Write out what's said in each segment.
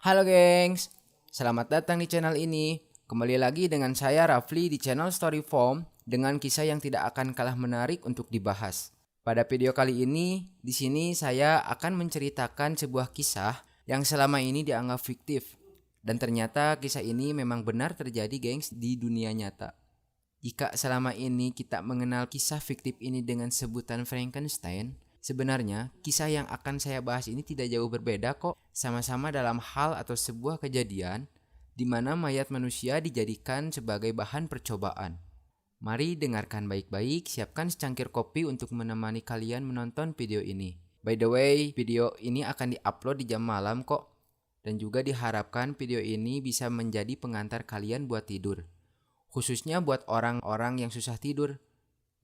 Halo gengs, selamat datang di channel ini. Kembali lagi dengan saya Rafli di channel Storyform dengan kisah yang tidak akan kalah menarik untuk dibahas. Pada video kali ini, di sini saya akan menceritakan sebuah kisah yang selama ini dianggap fiktif. Dan ternyata kisah ini memang benar terjadi gengs di dunia nyata. Jika selama ini kita mengenal kisah fiktif ini dengan sebutan Frankenstein, sebenarnya kisah yang akan saya bahas ini tidak jauh berbeda kok. Sama-sama dalam hal atau sebuah kejadian di mana mayat manusia dijadikan sebagai bahan percobaan. Mari dengarkan baik-baik, siapkan secangkir kopi untuk menemani kalian menonton video ini. By the way, video ini akan diupload di jam malam kok. Dan juga diharapkan video ini bisa menjadi pengantar kalian buat tidur. Khususnya buat orang-orang yang susah tidur.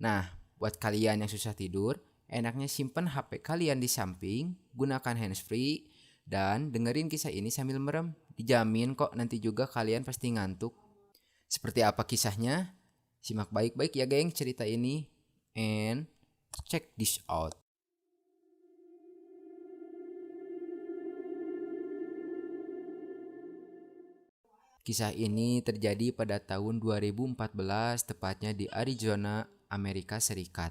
Nah, buat kalian yang susah tidur, enaknya simpen HP kalian di samping, gunakan handsfree, dan dengerin kisah ini sambil merem. Dijamin kok nanti juga kalian pasti ngantuk. Seperti apa kisahnya? Simak baik-baik ya geng cerita ini. And check this out. Kisah ini terjadi pada tahun 2014, tepatnya di Arizona, Amerika Serikat,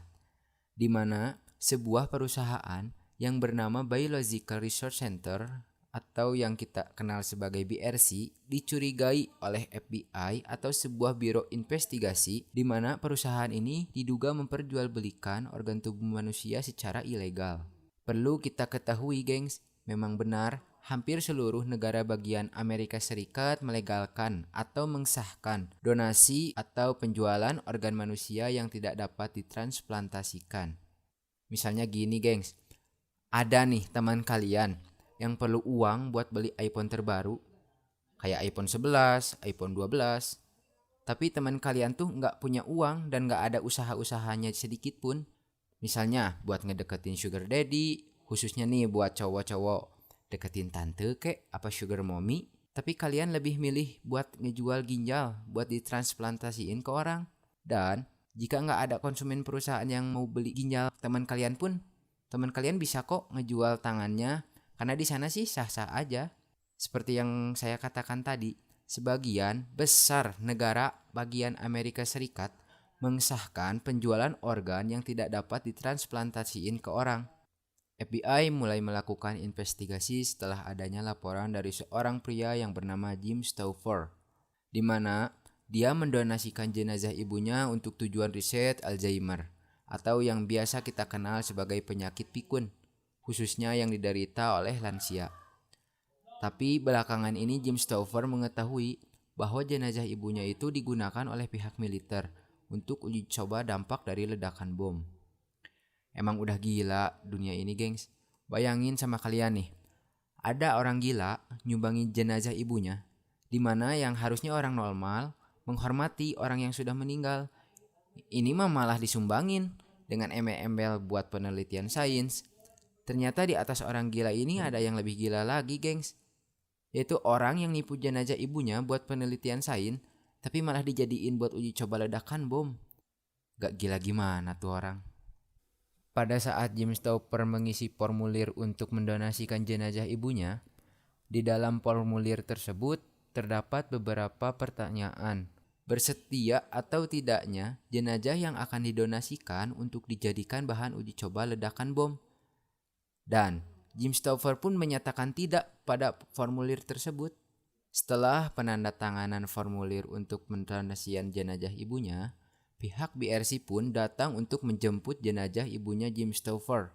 di mana sebuah perusahaan yang bernama Biological Research Center atau yang kita kenal sebagai BRC dicurigai oleh FBI atau sebuah biro investigasi, di mana perusahaan ini diduga memperjualbelikan organ tubuh manusia secara ilegal. Perlu kita ketahui gengs, memang benar hampir seluruh negara bagian Amerika Serikat melegalkan atau mengesahkan donasi atau penjualan organ manusia yang tidak dapat ditransplantasikan. Misalnya gini gengs, ada nih teman kalian yang perlu uang buat beli iPhone terbaru, kayak iPhone 11, iPhone 12. Tapi teman kalian tuh nggak punya uang dan nggak ada usaha-usahanya sedikit pun. Misalnya buat ngedeketin sugar daddy, khususnya nih buat cowok-cowok, deketin tante kek apa sugar mommy. Tapi kalian lebih milih buat ngejual ginjal buat ditransplantasiin ke orang. Dan jika nggak ada konsumen perusahaan yang mau beli ginjal teman kalian pun, teman kalian bisa kok ngejual tangannya, karena di sana sih sah-sah aja. Seperti yang saya katakan tadi, sebagian besar negara bagian Amerika Serikat mengesahkan penjualan organ yang tidak dapat ditransplantasiin ke orang. FBI mulai melakukan investigasi setelah adanya laporan dari seorang pria yang bernama Jim Stauffer, di mana dia mendonasikan jenazah ibunya untuk tujuan riset Alzheimer, atau yang biasa kita kenal sebagai penyakit pikun, khususnya yang diderita oleh lansia. Tapi belakangan ini Jim Stauffer mengetahui bahwa jenazah ibunya itu digunakan oleh pihak militer untuk uji coba dampak dari ledakan bom. Emang udah gila dunia ini gengs. Bayangin sama kalian nih, ada orang gila nyumbangin jenazah ibunya, di mana yang harusnya orang normal menghormati orang yang sudah meninggal. Ini mah malah disumbangin dengan embel-embel buat penelitian sains. Ternyata di atas orang gila ini ada yang lebih gila lagi gengs, yaitu orang yang nipu jenazah ibunya buat penelitian sains, tapi malah dijadiin buat uji coba ledakan bom. Gak gila gimana tuh orang. Pada saat Jim Stauffer mengisi formulir untuk mendonasikan jenazah ibunya, di dalam formulir tersebut terdapat beberapa pertanyaan. Bersedia atau tidaknya jenazah yang akan didonasikan untuk dijadikan bahan uji coba ledakan bom. Dan Jim Stauffer pun menyatakan tidak pada formulir tersebut. Setelah penandatanganan formulir untuk mendonasikan jenazah ibunya, pihak BRC pun datang untuk menjemput jenazah ibunya Jim Stauffer.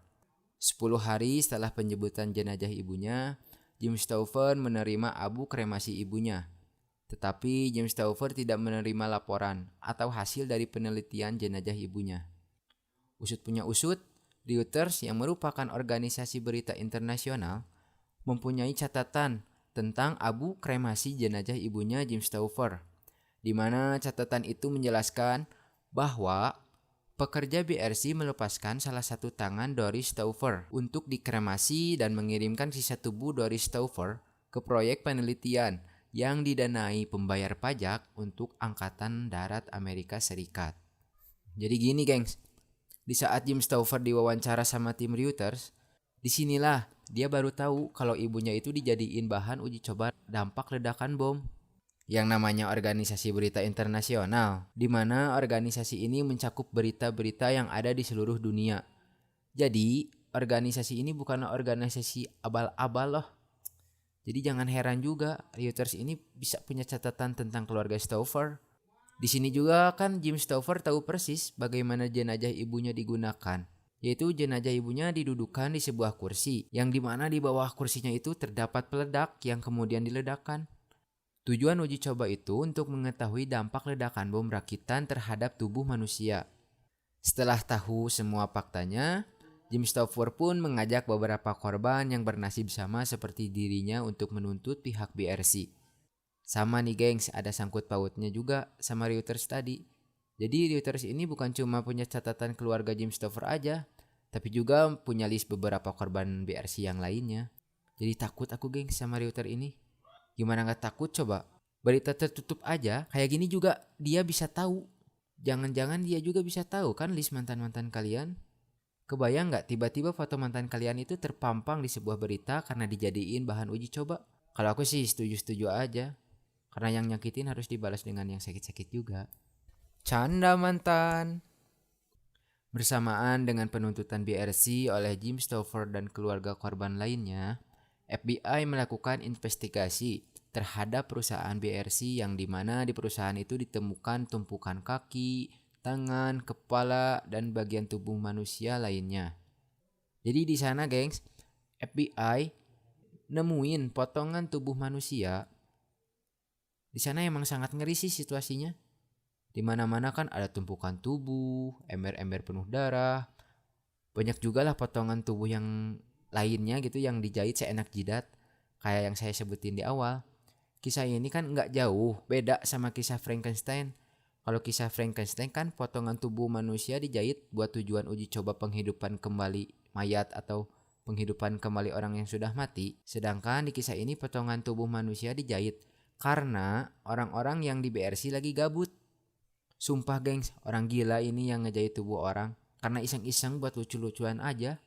10 hari setelah penjemputan jenazah ibunya, Jim Stauffer menerima abu kremasi ibunya. Tetapi Jim Stauffer tidak menerima laporan atau hasil dari penelitian jenazah ibunya. Usut punya usut, Reuters yang merupakan organisasi berita internasional mempunyai catatan tentang abu kremasi jenazah ibunya Jim Stauffer, di mana catatan itu menjelaskan bahwa pekerja BRC melepaskan salah satu tangan Doris Stauffer untuk dikremasi dan mengirimkan sisa tubuh Doris Stauffer ke proyek penelitian yang didanai pembayar pajak untuk Angkatan Darat Amerika Serikat. Jadi gini gengs, di saat Jim Stauffer diwawancara sama tim Reuters, disinilah dia baru tahu kalau ibunya itu dijadiin bahan uji coba dampak ledakan bom. Yang namanya organisasi berita internasional, di mana organisasi ini mencakup berita-berita yang ada di seluruh dunia. Jadi, organisasi ini bukanlah organisasi abal-abal loh. Jadi jangan heran juga Reuters ini bisa punya catatan tentang keluarga Stouffer. Di sini juga kan Jim Stouffer tahu persis bagaimana jenazah ibunya digunakan. Yaitu jenazah ibunya didudukan di sebuah kursi, yang dimana di bawah kursinya itu terdapat peledak yang kemudian diledakkan. Tujuan uji coba itu untuk mengetahui dampak ledakan bom rakitan terhadap tubuh manusia. Setelah tahu semua faktanya, Jim Stouffer pun mengajak beberapa korban yang bernasib sama seperti dirinya untuk menuntut pihak BRC. Sama nih gengs, ada sangkut pautnya juga sama Reuters tadi. Jadi Reuters ini bukan cuma punya catatan keluarga Jim Stouffer aja, tapi juga punya list beberapa korban BRC yang lainnya. Jadi takut aku gengs sama Reuters ini. Gimana gak takut coba? Berita tertutup aja kayak gini juga dia bisa tahu. Jangan-jangan dia juga bisa tahu kan list mantan-mantan kalian? Kebayang gak tiba-tiba foto mantan kalian itu terpampang di sebuah berita karena dijadiin bahan uji coba? Kalau aku sih setuju-setuju aja. Karena yang nyakitin harus dibalas dengan yang sakit-sakit juga. Canda mantan. Bersamaan dengan penuntutan BRC oleh Jim Stouffer dan keluarga korban lainnya, FBI melakukan investigasi terhadap perusahaan BRC yang dimana di perusahaan itu ditemukan tumpukan kaki, tangan, kepala, dan bagian tubuh manusia lainnya. Jadi di sana gengs, FBI nemuin potongan tubuh manusia. Di sana emang sangat ngeri sih situasinya. Di mana-mana kan ada tumpukan tubuh, ember-ember penuh darah. Banyak juga lah potongan tubuh yang lainnya gitu yang dijahit seenak jidat. Kayak yang saya sebutin di awal. Kisah ini kan nggak jauh beda sama kisah Frankenstein. Kalau kisah Frankenstein kan potongan tubuh manusia dijahit buat tujuan uji coba penghidupan kembali mayat atau penghidupan kembali orang yang sudah mati. Sedangkan di kisah ini potongan tubuh manusia dijahit karena orang-orang yang di BRC lagi gabut. Sumpah gengs, orang gila ini yang ngejahit tubuh orang karena iseng-iseng buat lucu-lucuan aja.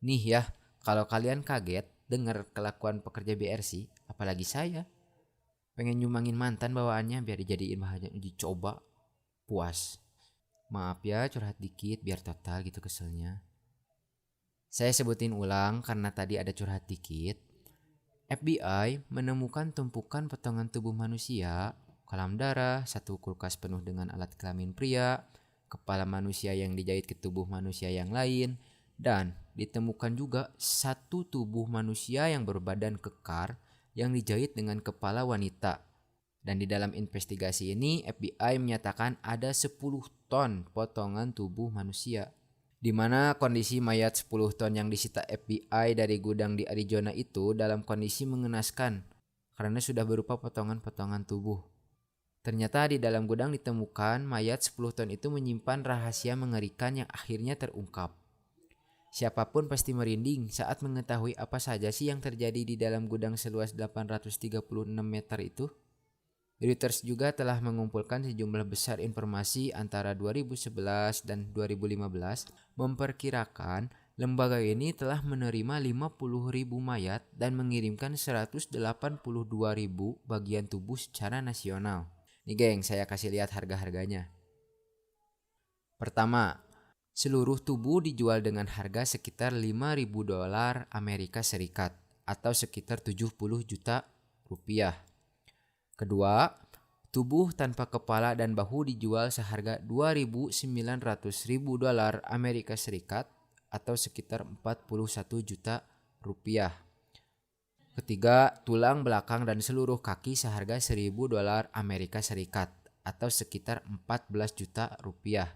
Nih ya, kalau kalian kaget dengar kelakuan pekerja BRC, apalagi saya, pengen nyumbangin mantan bawaannya biar dijadiin bahan uji coba. Puas. Maaf ya curhat dikit biar total gitu keselnya. Saya sebutin ulang karena tadi ada curhat dikit. FBI menemukan tumpukan potongan tubuh manusia, kolam darah, satu kulkas penuh dengan alat kelamin pria, kepala manusia yang dijahit ke tubuh manusia yang lain, dan ditemukan juga satu tubuh manusia yang berbadan kekar yang dijahit dengan kepala wanita. Dan di dalam investigasi ini FBI menyatakan ada 10 ton potongan tubuh manusia. Di mana kondisi mayat 10 ton yang disita FBI dari gudang di Arizona itu dalam kondisi mengenaskan karena sudah berupa potongan-potongan tubuh. Ternyata di dalam gudang ditemukan mayat 10 ton itu menyimpan rahasia mengerikan yang akhirnya terungkap. Siapapun pasti merinding saat mengetahui apa saja sih yang terjadi di dalam gudang seluas 836 meter itu. Reuters juga telah mengumpulkan sejumlah besar informasi antara 2011 dan 2015 memperkirakan lembaga ini telah menerima 50.000 mayat dan mengirimkan 182.000 bagian tubuh secara nasional. Nih geng, saya kasih lihat harga-harganya. Pertama, seluruh tubuh dijual dengan harga sekitar $5.000 Amerika Serikat atau sekitar 70 juta rupiah. Kedua, tubuh tanpa kepala dan bahu dijual seharga $2.900.000 Amerika Serikat atau sekitar 41 juta rupiah. Ketiga, tulang belakang dan seluruh kaki seharga $1.000 Amerika Serikat atau sekitar 14 juta rupiah.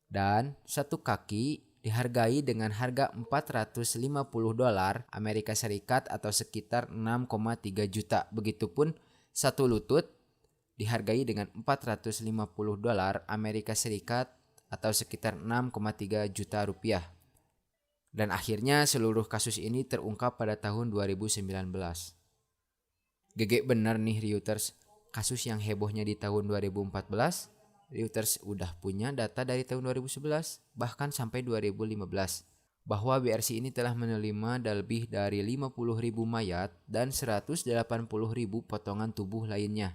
Dan satu kaki dihargai dengan harga $450 Amerika Serikat atau sekitar 6,3 juta. Begitupun satu lutut dihargai dengan $450 Amerika Serikat atau sekitar 6,3 juta rupiah. Dan akhirnya seluruh kasus ini terungkap pada tahun 2019. GG bener nih Reuters, kasus yang hebohnya di tahun 2014, Reuters udah punya data dari tahun 2011, bahkan sampai 2015. bahwa BRC ini telah menerima lebih dari 50.000 mayat dan 180.000 potongan tubuh lainnya.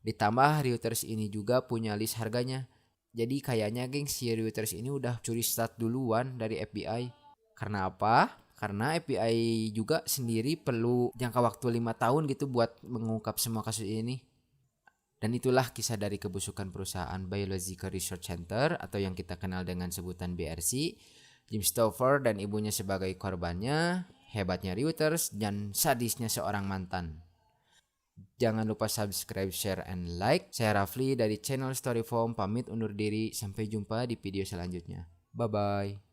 Ditambah Reuters ini juga punya list harganya. Jadi kayaknya geng si Reuters ini udah curi start duluan dari FBI. Karena apa? Karena FBI juga sendiri perlu jangka waktu 5 tahun gitu buat mengungkap semua kasus ini. Dan itulah kisah dari kebusukan perusahaan Biological Research Center atau yang kita kenal dengan sebutan BRC. Jim Stover dan ibunya sebagai korbannya, hebatnya Reuters, dan sadisnya seorang mantan. Jangan lupa subscribe, share, and like. Saya Rafli dari channel Storyform pamit undur diri. Sampai jumpa di video selanjutnya. Bye-bye.